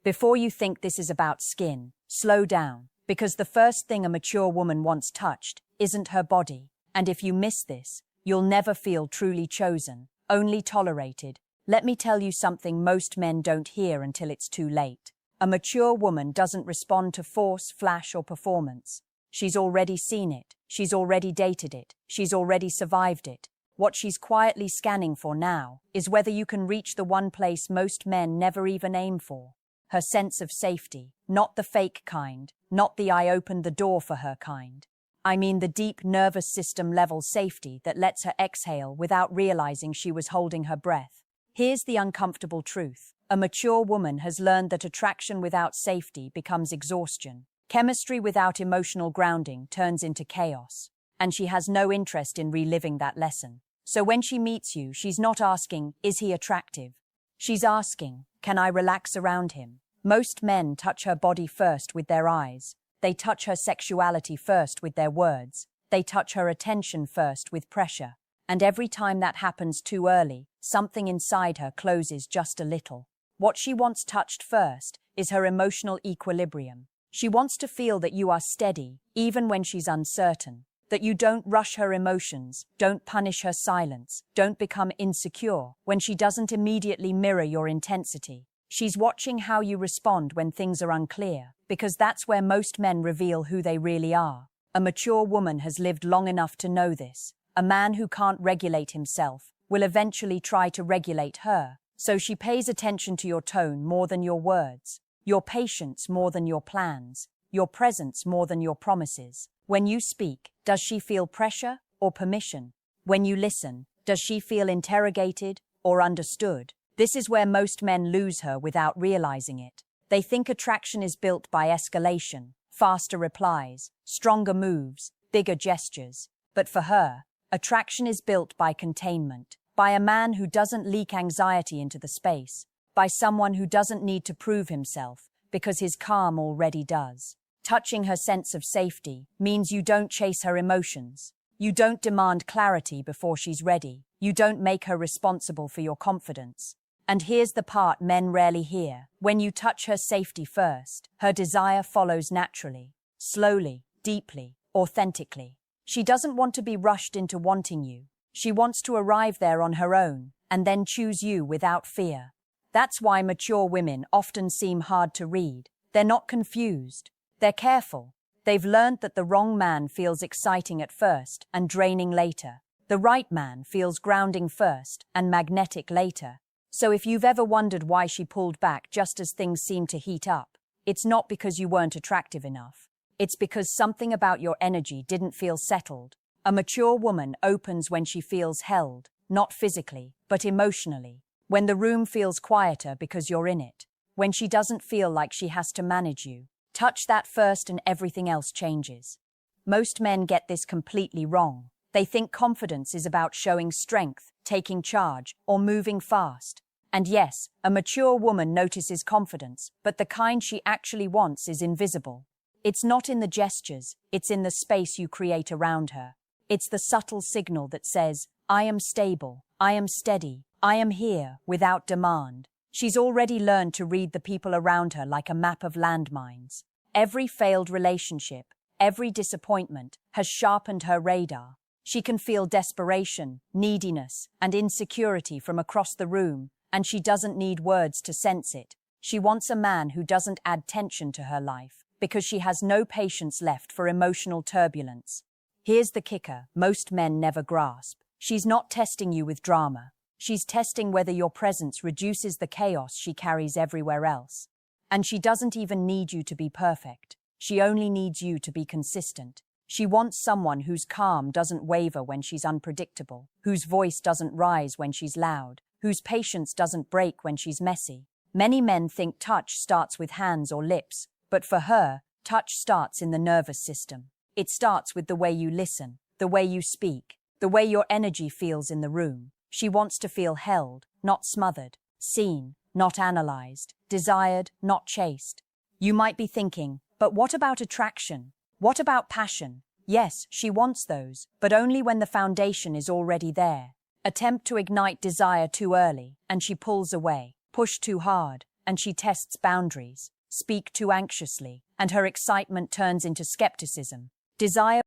Before you think this is about skin, slow down, because the first thing a mature woman wants touched isn't her body, and if you miss this, you'll never feel truly chosen, only tolerated. Let me tell you something most men don't hear until it's too late. A mature woman doesn't respond to force, flash, or performance. She's already seen it, she's already dated it, she's already survived it. What she's quietly scanning for now is whether you can reach the one place most men never even aim for. Her sense of safety, not the fake kind, not the "I opened the door for her" kind. I mean the deep nervous system level safety that lets her exhale without realizing she was holding her breath. Here's the uncomfortable truth. A mature woman has learned that attraction without safety becomes exhaustion. Chemistry without emotional grounding turns into chaos. And she has no interest in reliving that lesson. So when she meets you, she's not asking, "Is he attractive?" She's asking, "Can I relax around him?" Most men touch her body first with their eyes. They touch her sexuality first with their words. They touch her attention first with pressure. And every time that happens too early, something inside her closes just a little. What she wants touched first is her emotional equilibrium. She wants to feel that you are steady, even when she's uncertain. That you don't rush her emotions, don't punish her silence, don't become insecure when she doesn't immediately mirror your intensity. She's watching how you respond when things are unclear, because that's where most men reveal who they really are. A mature woman has lived long enough to know this. A man who can't regulate himself will eventually try to regulate her, so she pays attention to your tone more than your words, your patience more than your plans, your presence more than your promises. When you speak, does she feel pressure or permission? When you listen, does she feel interrogated or understood? This is where most men lose her without realizing it. They think attraction is built by escalation, faster replies, stronger moves, bigger gestures. But for her, attraction is built by containment, by a man who doesn't leak anxiety into the space, by someone who doesn't need to prove himself because his calm already does. Touching her sense of safety means you don't chase her emotions. You don't demand clarity before she's ready. You don't make her responsible for your confidence. And here's the part men rarely hear. When you touch her safety first, her desire follows naturally, slowly, deeply, authentically. She doesn't want to be rushed into wanting you. She wants to arrive there on her own and then choose you without fear. That's why mature women often seem hard to read. They're not confused. They're careful. They've learned that the wrong man feels exciting at first and draining later. The right man feels grounding first and magnetic later. So if you've ever wondered why she pulled back just as things seemed to heat up, it's not because you weren't attractive enough. It's because something about your energy didn't feel settled. A mature woman opens when she feels held, not physically, but emotionally. When the room feels quieter because you're in it. When she doesn't feel like she has to manage you. Touch that first and everything else changes. Most men get this completely wrong. They think confidence is about showing strength, taking charge, or moving fast. And yes, a mature woman notices confidence, but the kind she actually wants is invisible. It's not in the gestures, it's in the space you create around her. It's the subtle signal that says, "I am stable, I am steady, I am here," without demand. She's already learned to read the people around her like a map of landmines. Every failed relationship, every disappointment has sharpened her radar. She can feel desperation, neediness, and insecurity from across the room, and she doesn't need words to sense it. She wants a man who doesn't add tension to her life, because she has no patience left for emotional turbulence. Here's the kicker most men never grasp. She's not testing you with drama. She's testing whether your presence reduces the chaos she carries everywhere else. And she doesn't even need you to be perfect. She only needs you to be consistent. She wants someone whose calm doesn't waver when she's unpredictable, whose voice doesn't rise when she's loud, whose patience doesn't break when she's messy. Many men think touch starts with hands or lips, but for her, touch starts in the nervous system. It starts with the way you listen, the way you speak, the way your energy feels in the room. She wants to feel held, not smothered, seen, not analyzed, desired, not chased. You might be thinking, but what about attraction? What about passion? Yes, she wants those, but only when the foundation is already there. Attempt to ignite desire too early, and she pulls away. Push too hard, and she tests boundaries, speak too anxiously, and her excitement turns into skepticism. Desire